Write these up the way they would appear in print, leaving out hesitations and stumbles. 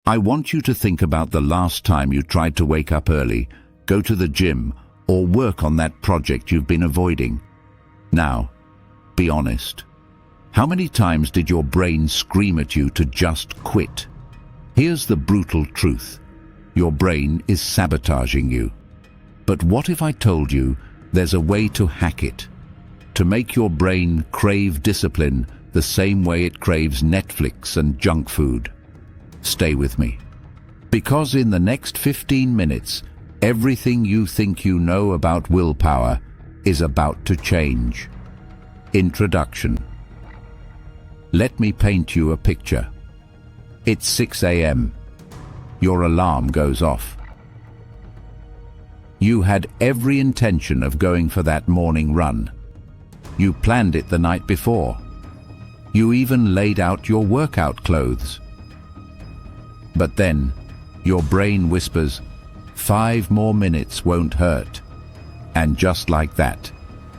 I want you to think about the last time you tried to wake up early, go to the gym, or work on that project you've been avoiding. Now, be honest. How many times did your brain scream at you to just quit? Here's the brutal truth. Your brain is sabotaging you. But what if I told you there's a way to hack it? To make your brain crave discipline the same way it craves Netflix and junk food. Stay with me. Because in the next 15 minutes, everything you think you know about willpower is about to change. Introduction. Let me paint you a picture. It's 6 a.m. Your alarm goes off. You had every intention of going for that morning run. You planned it the night before. You even laid out your workout clothes. But then, your brain whispers, 5 more minutes won't hurt. And just like that,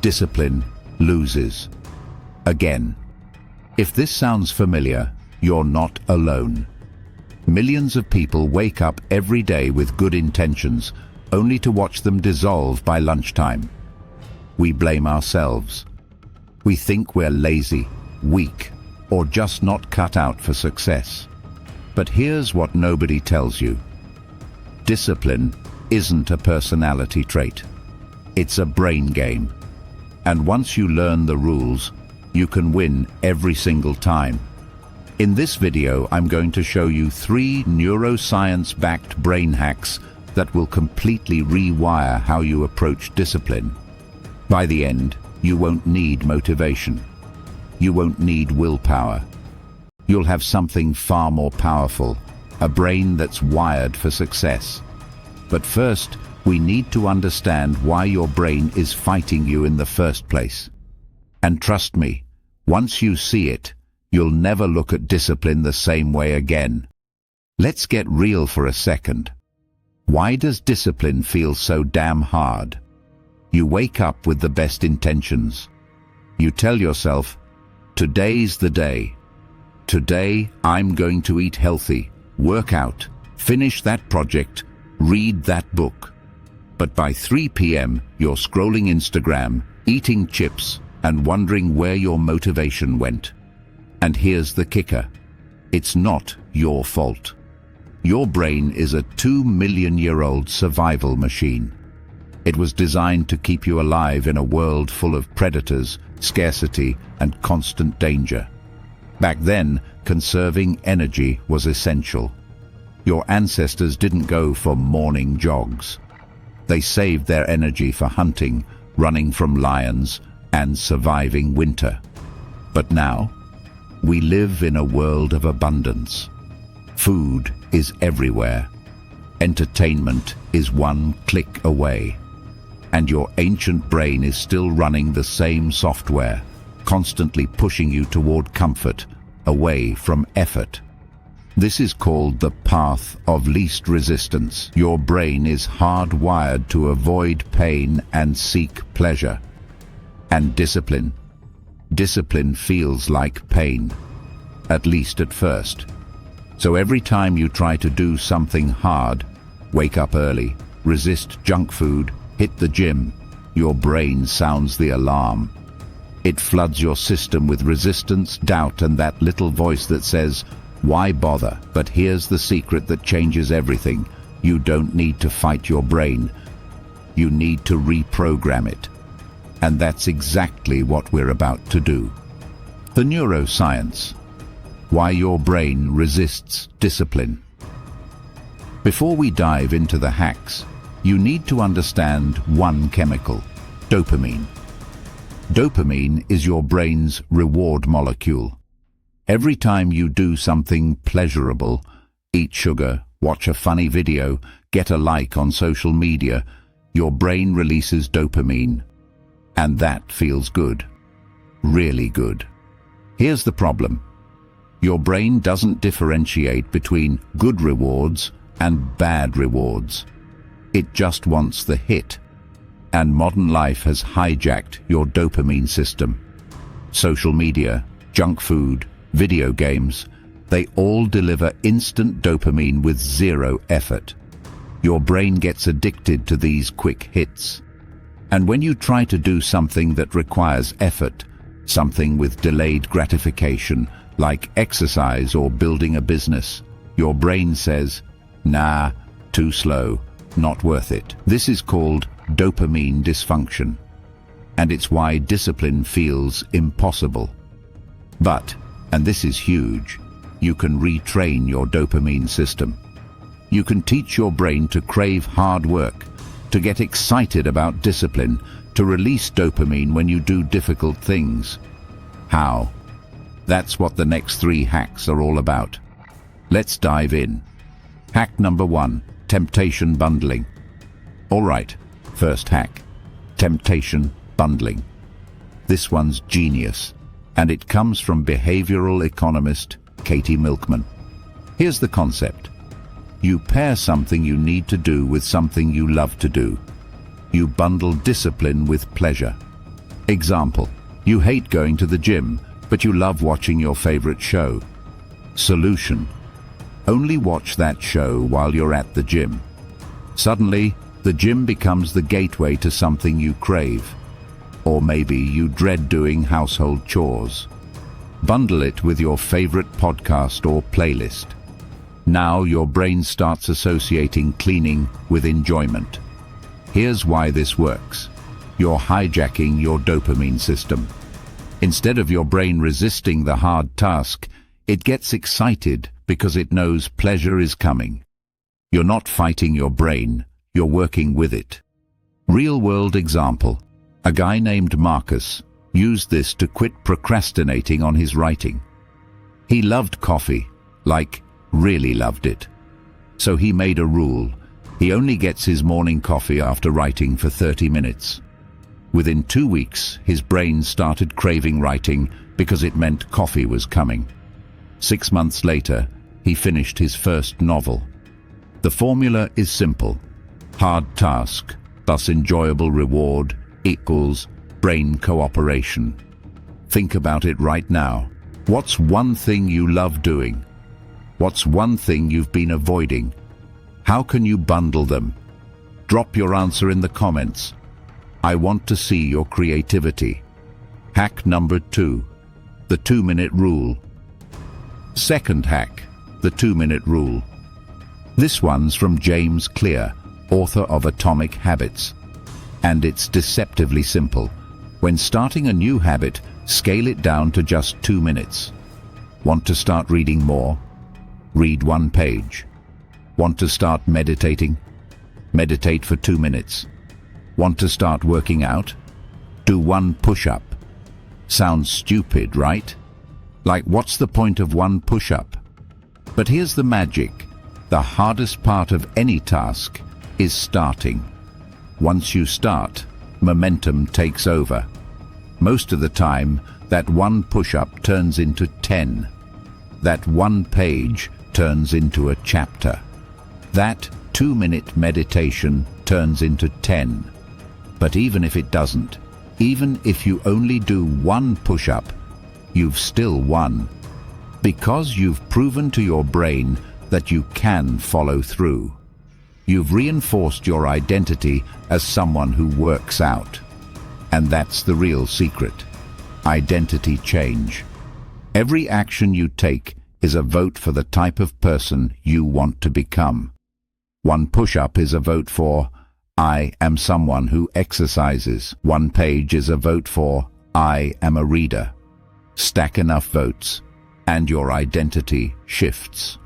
discipline loses. Again. If this sounds familiar, you're not alone. Millions of people wake up every day with good intentions, only to watch them dissolve by lunchtime. We blame ourselves. We think we're lazy, weak, or just not cut out for success. But here's what nobody tells you. Discipline isn't a personality trait. It's a brain game. And once you learn the rules, you can win every single time. In this video, I'm going to show you 3 neuroscience-backed brain hacks that will completely rewire how you approach discipline. By the end, you won't need motivation. You won't need willpower. You'll have something far more powerful, a brain that's wired for success. But first, we need to understand why your brain is fighting you in the first place. And trust me, once you see it, you'll never look at discipline the same way again. Let's get real for a second. Why does discipline feel so damn hard? You wake up with the best intentions. You tell yourself, today's the day. Today, I'm going to eat healthy, work out, finish that project, read that book. But by 3 p.m., you're scrolling Instagram, eating chips, and wondering where your motivation went. And here's the kicker. It's not your fault. Your brain is a 2-million-year-old survival machine. It was designed to keep you alive in a world full of predators, scarcity, and constant danger. Back then, conserving energy was essential. Your ancestors didn't go for morning jogs. They saved their energy for hunting, running from lions, and surviving winter. But now, we live in a world of abundance. Food is everywhere. Entertainment is one click away. And your ancient brain is still running the same software, constantly pushing you toward comfort, away from effort. This is called the path of least resistance. Your brain is hardwired to avoid pain and seek pleasure. And discipline. Discipline feels like pain, at least at first. So every time you try to do something hard, wake up early, resist junk food, hit the gym, your brain sounds the alarm. It floods your system with resistance, doubt, and that little voice that says, why bother? But here's the secret that changes everything. You don't need to fight your brain. You need to reprogram it. And that's exactly what we're about to do. The neuroscience. Why your brain resists discipline. Before we dive into the hacks, you need to understand one chemical, dopamine. Dopamine is your brain's reward molecule. Every time you do something pleasurable, eat sugar, watch a funny video, get a like on social media, your brain releases dopamine. And that feels good. Really good. Here's the problem. Your brain doesn't differentiate between good rewards and bad rewards. It just wants the hit. And modern life has hijacked your dopamine system. Social media, junk food, video games, They all deliver instant dopamine with zero effort. Your brain gets addicted to these quick hits. And when you try to do something that requires effort, something with delayed gratification, like exercise or building a business, your brain says, "Nah, too slow, not worth it." This is called dopamine dysfunction, and it's why discipline feels impossible. But, and this is huge, you can retrain your dopamine system. You can teach your brain to crave hard work, to get excited about discipline, to release dopamine when you do difficult things. How? That's what the next 3 hacks are all about. Let's dive in. Hack number 1, temptation bundling. All right, first hack, temptation bundling. This one's genius, and it comes from behavioral economist Katie Milkman. Here's the concept. You pair something you need to do with something you love to do. You bundle discipline with pleasure. Example, you hate going to the gym, but you love watching your favorite show. Solution, only watch that show while you're at the gym. Suddenly, the gym becomes the gateway to something you crave. Or maybe you dread doing household chores. Bundle it with your favorite podcast or playlist. Now your brain starts associating cleaning with enjoyment. Here's why this works. You're hijacking your dopamine system. Instead of your brain resisting the hard task, it gets excited because it knows pleasure is coming. You're not fighting your brain, you're working with it. Real-world example. A guy named Marcus used this to quit procrastinating on his writing. He loved coffee, like really loved it. So he made a rule. He only gets his morning coffee after writing for 30 minutes. Within 2 weeks, his brain started craving writing because it meant coffee was coming. 6 months later, he finished his first novel. The formula is simple. Hard task plus enjoyable reward equals brain cooperation. Think about it right now. What's one thing you love doing? What's one thing you've been avoiding? How can you bundle them? Drop your answer in the comments. I want to see your creativity. Hack number 2, the 2-minute rule. Second hack, the 2-minute rule. This one's from James Clear, author of Atomic Habits. And it's deceptively simple. When starting a new habit, scale it down to just 2 minutes. Want to start reading more? Read 1 page. Want to start meditating? Meditate for 2 minutes. Want to start working out? Do 1 push-up. Sounds stupid, right? Like, what's the point of 1 push-up? But here's the magic. The hardest part of any task is starting. Once you start, momentum takes over. Most of the time, that 1 push-up turns into 10. That 1 page turns into a chapter. That 2-minute meditation turns into 10. But even if it doesn't, even if you only do 1 push-up, you've still won. Because you've proven to your brain that you can follow through. You've reinforced your identity as someone who works out. And that's the real secret. Identity change. Every action you take is a vote for the type of person you want to become. 1 push-up is a vote for, I am someone who exercises. 1 page is a vote for, I am a reader. Stack enough votes, and your identity shifts.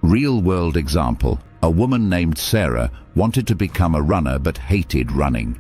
Real-world example. A woman named Sarah wanted to become a runner but hated running.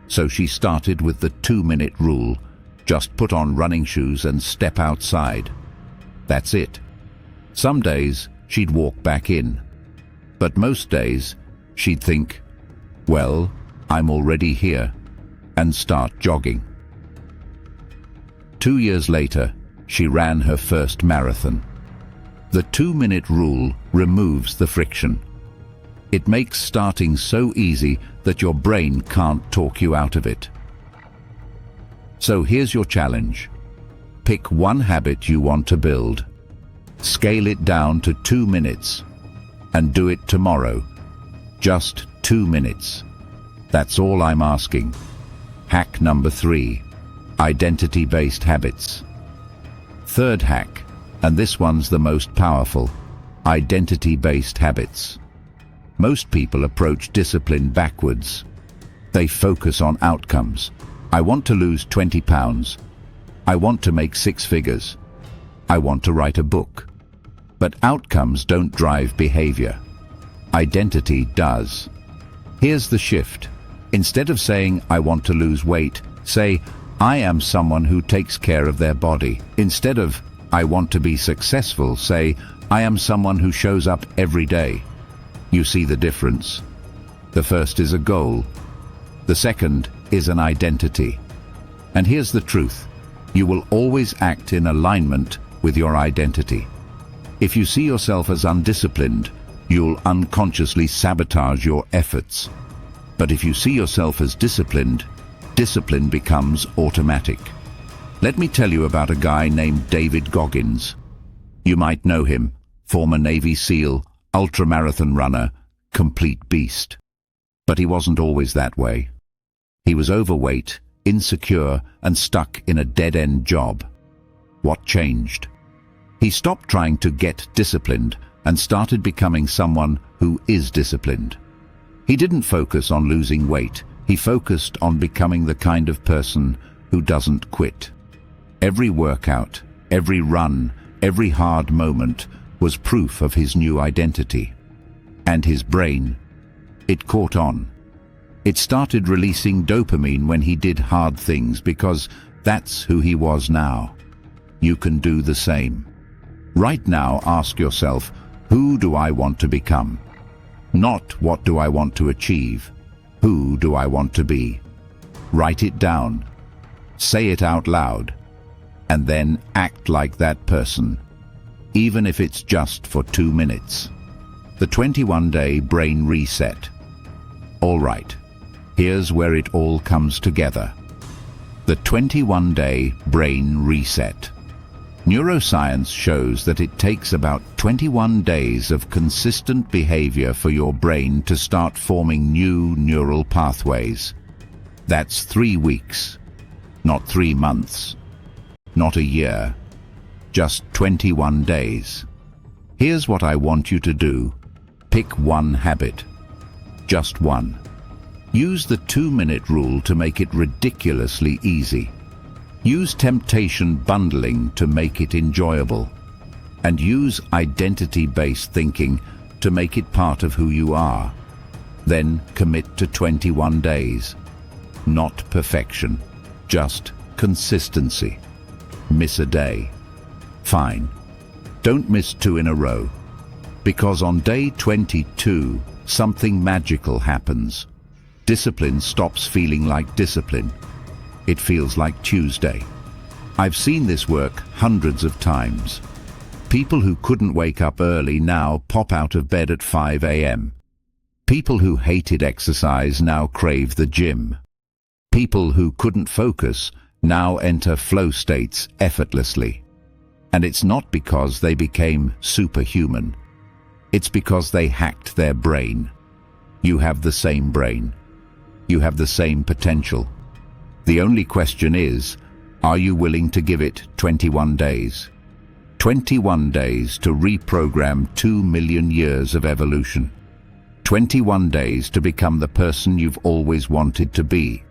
So she started with the 2-minute rule. Just put on running shoes and step outside. That's it. Some days she'd walk back in. But most days she'd think, well, I'm already here, and start jogging. 2 years later, she ran her first marathon. The 2-minute rule removes the friction. It makes starting so easy that your brain can't talk you out of it. So here's your challenge. Pick 1 habit you want to build. Scale it down to 2 minutes and do it tomorrow. Just 2 minutes. That's all I'm asking. Hack number 3. Identity-based habits. Third hack, and this one's the most powerful. Identity-based habits. Most people approach discipline backwards. They focus on outcomes. I want to lose 20 pounds. I want to make 6 figures. I want to write a book. But outcomes don't drive behavior. Identity does. Here's the shift. Instead of saying, I want to lose weight, say, I am someone who takes care of their body. Instead of, I want to be successful, say, I am someone who shows up every day. You see the difference? The first is a goal. The second is an identity. And here's the truth. You will always act in alignment with your identity. If you see yourself as undisciplined, you'll unconsciously sabotage your efforts. But if you see yourself as disciplined, discipline becomes automatic. Let me tell you about a guy named David Goggins. You might know him, former Navy SEAL, ultramarathon runner, complete beast. But he wasn't always that way. He was overweight, insecure, and stuck in a dead-end job. What changed? He stopped trying to get disciplined and started becoming someone who is disciplined. He didn't focus on losing weight. He focused on becoming the kind of person who doesn't quit. Every workout, every run, every hard moment was proof of his new identity. And his brain, it caught on. It started releasing dopamine when he did hard things because that's who he was now. You can do the same. Right now, ask yourself, who do I want to become? Not what do I want to achieve. Who do I want to be? Write it down. Say it out loud. And then act like that person. Even if it's just for 2 minutes. The 21-day brain reset. All right, here's where it all comes together. The 21-day brain reset. Neuroscience shows that it takes about 21 days of consistent behavior for your brain to start forming new neural pathways. That's 3 weeks, not 3 months, not a year, just 21 days. Here's what I want you to do. Pick one habit, just one. Use the 2-minute rule to make it ridiculously easy. Use temptation bundling to make it enjoyable. And use identity-based thinking to make it part of who you are. Then commit to 21 days. Not perfection, just consistency. Miss a day. Fine. Don't miss 2 in a row. Because on day 22, something magical happens. Discipline stops feeling like discipline. It feels like Tuesday. I've seen this work hundreds of times. People who couldn't wake up early now pop out of bed at 5 a.m. People who hated exercise now crave the gym. People who couldn't focus now enter flow states effortlessly. And it's not because they became superhuman. It's because they hacked their brain. You have the same brain. You have the same potential. The only question is, are you willing to give it 21 days? 21 days to reprogram 2 million years of evolution. 21 days to become the person you've always wanted to be.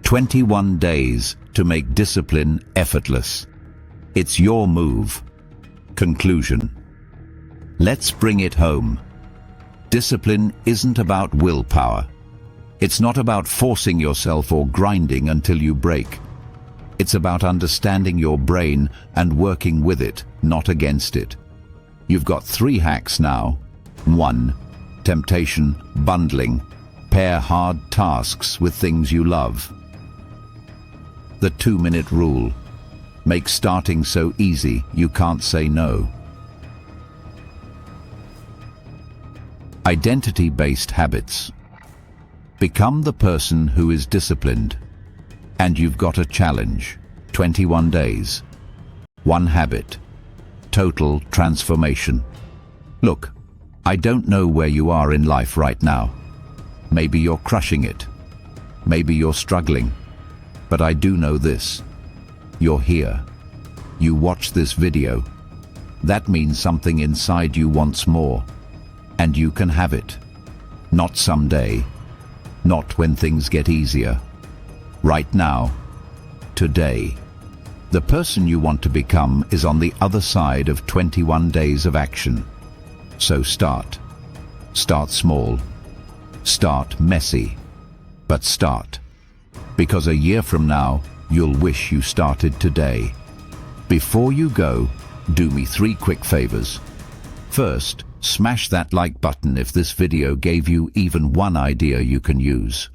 21 days to make discipline effortless. It's your move. Conclusion. Let's bring it home. Discipline isn't about willpower. It's not about forcing yourself or grinding until you break. It's about understanding your brain and working with it, not against it. You've got 3 hacks now. 1. Temptation bundling. Pair hard tasks with things you love. The 2-minute rule. Make starting so easy you can't say no. Identity-based habits. Become the person who is disciplined. And you've got a challenge. 21 days. 1 habit. total transformation. Look, I don't know where you are in life right now. Maybe you're crushing it. Maybe you're struggling. But I do know this. You're here. You watch this video. That means something inside you wants more. And you can have it. Not someday. Not when things get easier. Right now. Today. The person you want to become is on the other side of 21 days of action. So start. Start small. Start messy. But start. Because a year from now, you'll wish you started today. Before you go, do me 3 quick favors. First, smash that like button if this video gave you even one idea you can use.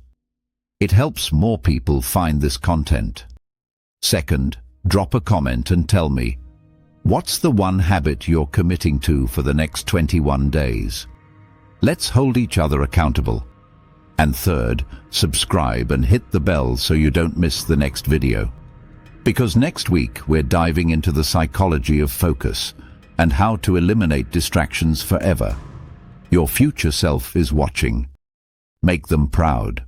It helps more people find this content. Second, drop a comment and tell me, what's the one habit you're committing to for the next 21 days? Let's hold each other accountable. And third, subscribe and hit the bell so you don't miss the next video. Because next week we're diving into the psychology of focus and how to eliminate distractions forever. Your future self is watching. Make them proud.